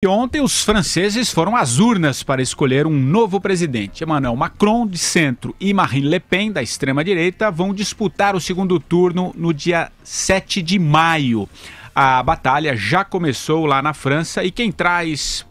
E ontem os franceses foram às urnas para escolher um novo presidente. Emmanuel Macron, de centro, e Marine Le Pen, da extrema-direita, vão disputar o segundo turno no dia 7 de maio. A batalha já começou lá na França e quem traz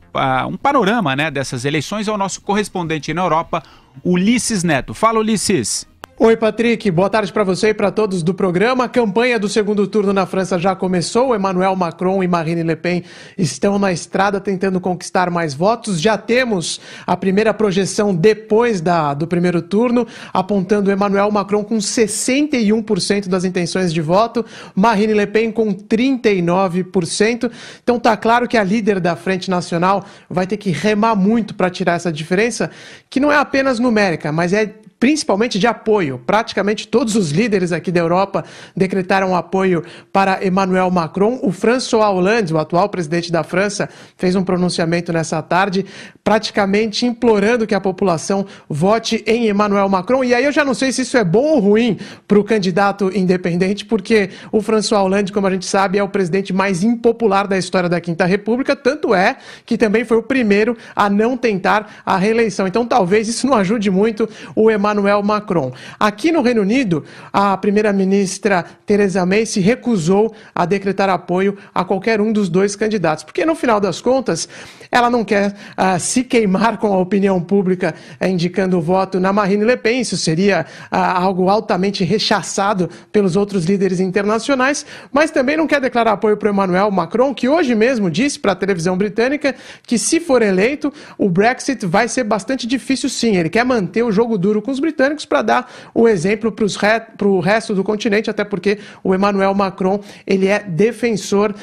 um panorama, dessas eleições é o nosso correspondente na Europa, Ulisses Neto. Fala, Ulisses! Oi, Patrick. Boa tarde para você e para todos do programa. A campanha do segundo turno na França já começou. Emmanuel Macron e Marine Le Pen estão na estrada tentando conquistar mais votos. Já temos a primeira projeção depois do primeiro turno, apontando Emmanuel Macron com 61% das intenções de voto, Marine Le Pen com 39%. Então tá claro que a líder da Frente Nacional vai ter que remar muito para tirar essa diferença, que não é apenas numérica, mas é principalmente de apoio. Praticamente todos os líderes aqui da Europa decretaram apoio para Emmanuel Macron. O François Hollande, o atual presidente da França, fez um pronunciamento nessa tarde, praticamente implorando que a população vote em Emmanuel Macron. E aí eu já não sei se isso é bom ou ruim para o candidato independente, porque o François Hollande, como a gente sabe, é o presidente mais impopular da história da Quinta República, tanto é que também foi o primeiro a não tentar a reeleição. Então talvez isso não ajude muito o Emmanuel Macron. Aqui no Reino Unido, a primeira-ministra Theresa May se recusou a decretar apoio a qualquer um dos dois candidatos, porque no final das contas, ela não quer se queimar com a opinião pública indicando o voto na Marine Le Pen. Isso seria algo altamente rechaçado pelos outros líderes internacionais, mas também não quer declarar apoio para o Emmanuel Macron, que hoje mesmo disse para a televisão britânica que se for eleito, o Brexit vai ser bastante difícil sim. Ele quer manter o jogo duro com os britânicos para dar o exemplo para o resto do continente, até porque o Emmanuel Macron ele é defensor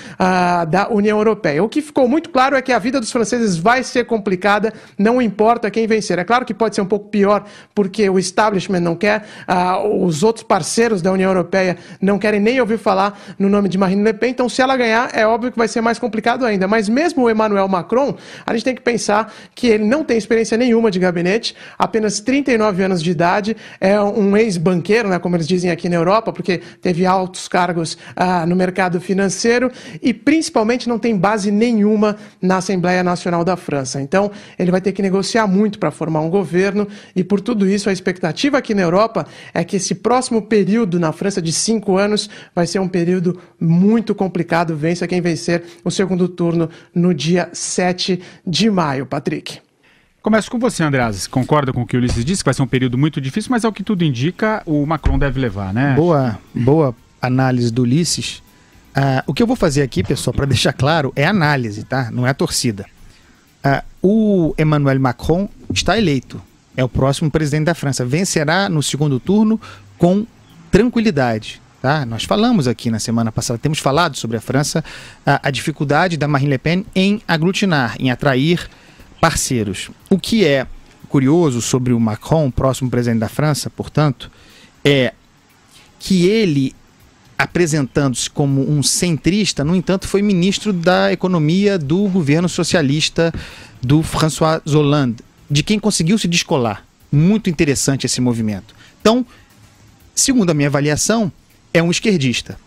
da União Europeia. O que ficou muito claro é que a vida dos franceses vai ser complicada, não importa quem vencer. É claro que pode ser um pouco pior, porque o establishment não quer, os outros parceiros da União Europeia não querem nem ouvir falar no nome de Marine Le Pen, então se ela ganhar, é óbvio que vai ser mais complicado ainda. Mas mesmo o Emmanuel Macron, a gente tem que pensar que ele não tem experiência nenhuma de gabinete, apenas 39 anos de idade, é um ex-banqueiro, como eles dizem aqui na Europa, porque teve altos cargos no mercado financeiro e principalmente não tem base nenhuma na Assembleia Nacional da França. Então, ele vai ter que negociar muito para formar um governo e por tudo isso a expectativa aqui na Europa é que esse próximo período na França de 5 anos vai ser um período muito complicado, vença quem vencer o segundo turno no dia 7 de maio, Patrick. Começo com você, Andreas. Concorda com o que o Ulisses disse, que vai ser um período muito difícil, mas ao que tudo indica, o Macron deve levar, né? Boa análise do Ulisses. O que eu vou fazer aqui, pessoal, para deixar claro, é análise, tá? Não é torcida. O Emmanuel Macron está eleito. É o próximo presidente da França. Vencerá no segundo turno com tranquilidade. Tá? Nós falamos aqui na semana passada, temos falado sobre a França, a dificuldade da Marine Le Pen em aglutinar, em atrair parceiros. O que é curioso sobre o Macron, próximo presidente da França, portanto, é que ele, apresentando-se como um centrista, no entanto, foi ministro da economia do governo socialista do François Hollande, de quem conseguiu se descolar. Muito interessante esse movimento. Então, segundo a minha avaliação, é um esquerdista,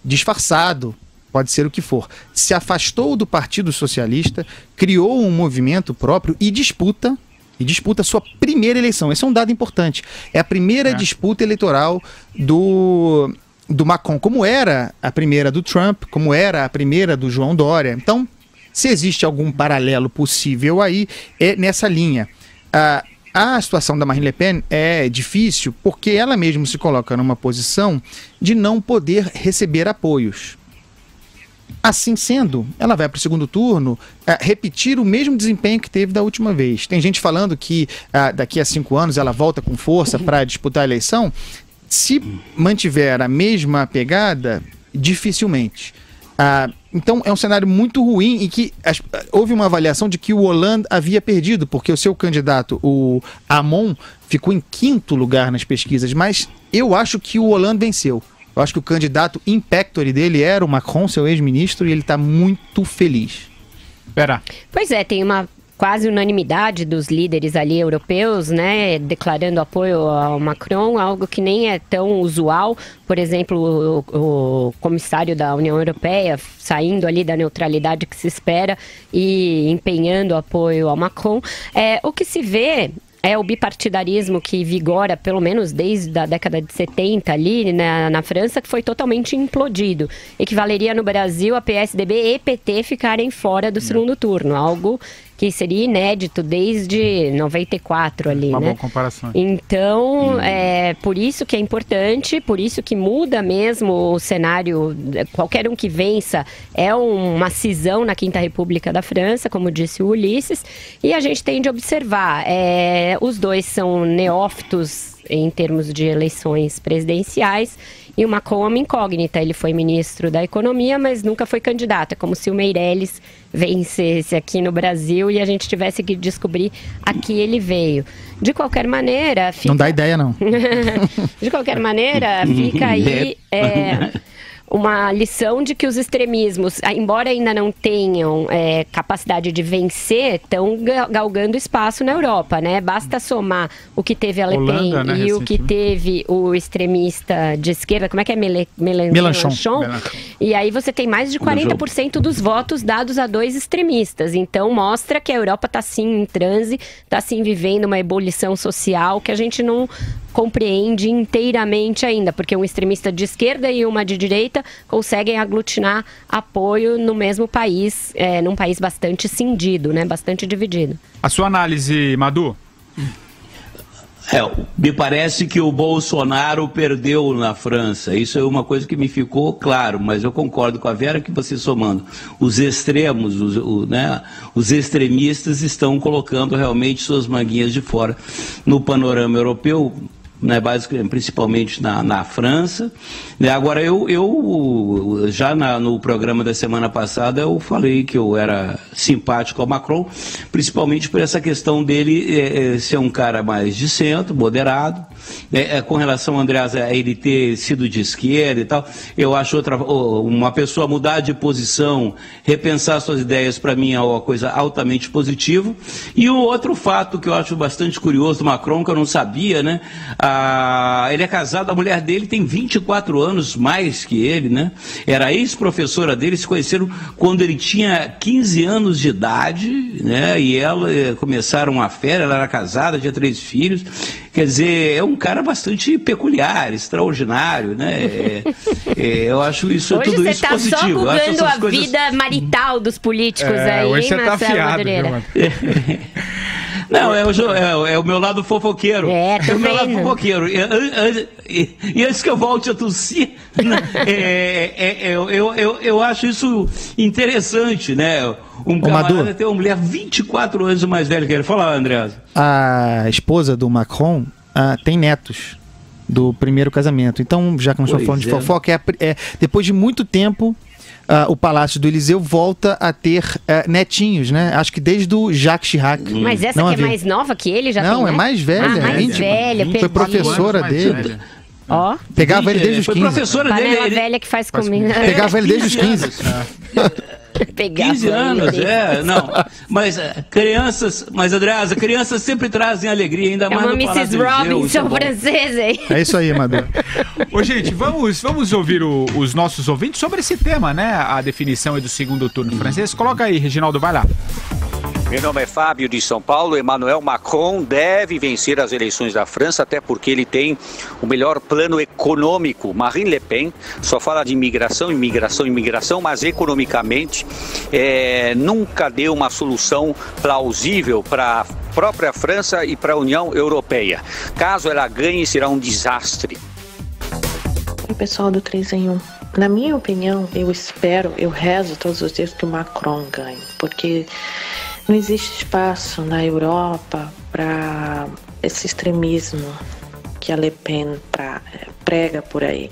disfarçado, pode ser o que for. Se afastou do Partido Socialista, criou um movimento próprio e disputa sua primeira eleição. Esse é um dado importante. É a primeira disputa eleitoral do Macron, como era a primeira do Trump, como era a primeira do João Dória. Então, se existe algum paralelo possível aí, é nessa linha. A situação da Marine Le Pen é difícil porque ela mesma se coloca numa posição de não poder receber apoios. Assim sendo, ela vai para o segundo turno repetir o mesmo desempenho que teve da última vez. Tem gente falando que daqui a 5 anos ela volta com força para disputar a eleição. Se mantiver a mesma pegada, dificilmente. Então é um cenário muito ruim e que houve uma avaliação de que o Hollande havia perdido, porque o seu candidato, o Hamon, ficou em 5º lugar nas pesquisas, mas eu acho que o Hollande venceu. Eu acho que o candidato in pectore dele era o Macron, seu ex-ministro, e ele está muito feliz. Pera. Pois é, tem uma quase unanimidade dos líderes ali europeus, né, declarando apoio ao Macron, algo que nem é tão usual. Por exemplo, o comissário da União Europeia saindo ali da neutralidade que se espera e empenhando apoio ao Macron. O que se vê é o bipartidarismo que vigora, pelo menos desde a década de 70 ali na França, que foi totalmente implodido. Equivaleria no Brasil a PSDB e PT ficarem fora do segundo turno, algo que seria inédito desde 94 ali, Uma né? boa comparação. Então, por isso que é importante, por isso que muda mesmo o cenário. Qualquer um que vença é uma cisão na Quinta República da França, como disse o Ulisses, e a gente tem de observar, os dois são neófitos em termos de eleições presidenciais, e o Macron é uma incógnita. Ele foi ministro da Economia, mas nunca foi candidato. É como se o Meirelles vencesse aqui no Brasil e a gente tivesse que descobrir a que ele veio. De qualquer maneira... Não dá ideia, não. De qualquer maneira, fica aí... uma lição de que os extremismos, embora ainda não tenham capacidade de vencer, estão galgando espaço na Europa, né? Basta somar o que teve a Le Pen Holanda, né, e o que teve o extremista de esquerda, como é que é? Mélenchon. E aí você tem mais de 40% dos votos dados a dois extremistas. Então mostra que a Europa está sim em transe, está sim vivendo uma ebulição social que a gente não compreende inteiramente ainda, porque um extremista de esquerda e uma de direita conseguem aglutinar apoio no mesmo país, num país bastante cindido, né, bastante dividido. A sua análise, Madu? Me parece que o Bolsonaro perdeu na França. Isso é uma coisa que me ficou claro, mas eu concordo com a Vera que você somando os extremos, os extremistas estão colocando realmente suas manguinhas de fora no panorama europeu, né, basicamente, principalmente na França. Agora, eu já no programa da semana passada, eu falei que eu era simpático ao Macron, principalmente por essa questão dele ser um cara mais de centro, moderado, com relação, Andreas, a ele ter sido de esquerda e tal. Eu acho uma pessoa mudar de posição, repensar suas ideias, para mim é uma coisa altamente positiva. E o outro fato que eu acho bastante curioso do Macron, que eu não sabia, né? Ele é casado, a mulher dele tem 24 anos mais que ele, né? Era ex-professora dele, se conheceram quando ele tinha 15 anos de idade, né? E ela começaram uma férias, ela era casada, tinha 3 filhos. Quer dizer, é um cara bastante peculiar, extraordinário, né? Eu acho isso, hoje tudo isso tá positivo. Hoje você está só gugando a coisas... vida marital dos políticos aí, hoje hein, você tá Marcelo afiado, Não, é o meu lado fofoqueiro. É o meu lado fofoqueiro. E antes que eu volte a tossir, eu acho isso interessante, né? Um camarada ter uma mulher 24 anos mais velha que ele. Fala, Andreas. A esposa do Macron tem netos do primeiro casamento. Então, já que nós estamos falando de fofoca, depois de muito tempo... o Palácio do Eliseu volta a ter netinhos, né? Acho que desde o Jacques Chirac. Mas essa que é mais nova que ele já tem, Não, é mais velha. Mais velha. Foi professora dele. Ó. Pegava ele desde os 15. Foi professora dele. Panela velha que faz comida. Pegava ele desde os 15. 15 anos, não. Mas crianças, Andreasa, crianças sempre trazem alegria, ainda mais no Palácio do Eliseu. É uma Mrs. Robinson francesa, hein? É isso aí, Madu. Ô, gente, vamos ouvir os nossos ouvintes sobre esse tema, né? A definição do segundo turno francês. Coloca aí, Reginaldo, vai lá. Meu nome é Fábio de São Paulo. Emmanuel Macron deve vencer as eleições da França, até porque ele tem o melhor plano econômico. Marine Le Pen só fala de imigração, mas economicamente nunca deu uma solução plausível para a própria França e para a União Europeia. Caso ela ganhe, será um desastre. E pessoal do 3 em 1, na minha opinião, eu rezo todos os dias que o Macron ganhe, porque não existe espaço na Europa para esse extremismo que a Le Pen prega por aí.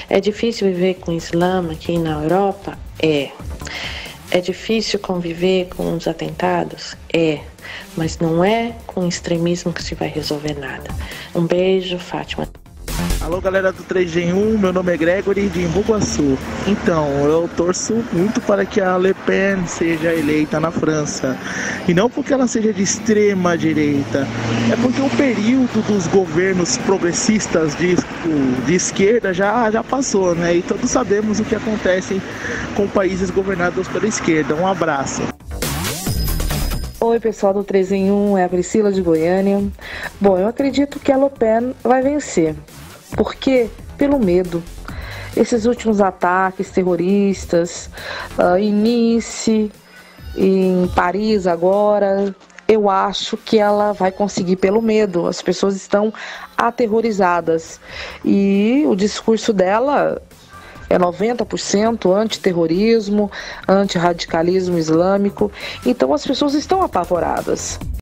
É difícil viver com o Islã aqui na Europa? É difícil conviver com os atentados? Mas não é com o extremismo que se vai resolver nada. Um beijo, Fátima. Alô, galera do 3 em 1, meu nome é Gregory de Embu-Guaçu. Então, eu torço muito para que a Le Pen seja eleita na França. E não porque ela seja de extrema direita, é porque o período dos governos progressistas de esquerda já passou, né? E todos sabemos o que acontece com países governados pela esquerda. Um abraço. Oi, pessoal do 3 em 1, é a Priscila de Goiânia. Bom, eu acredito que a Le Pen vai vencer. Por quê? Pelo medo. Esses últimos ataques terroristas, em Nice, em Paris agora, eu acho que ela vai conseguir pelo medo. As pessoas estão aterrorizadas. E o discurso dela é 90% antiterrorismo, antirradicalismo islâmico. Então as pessoas estão apavoradas.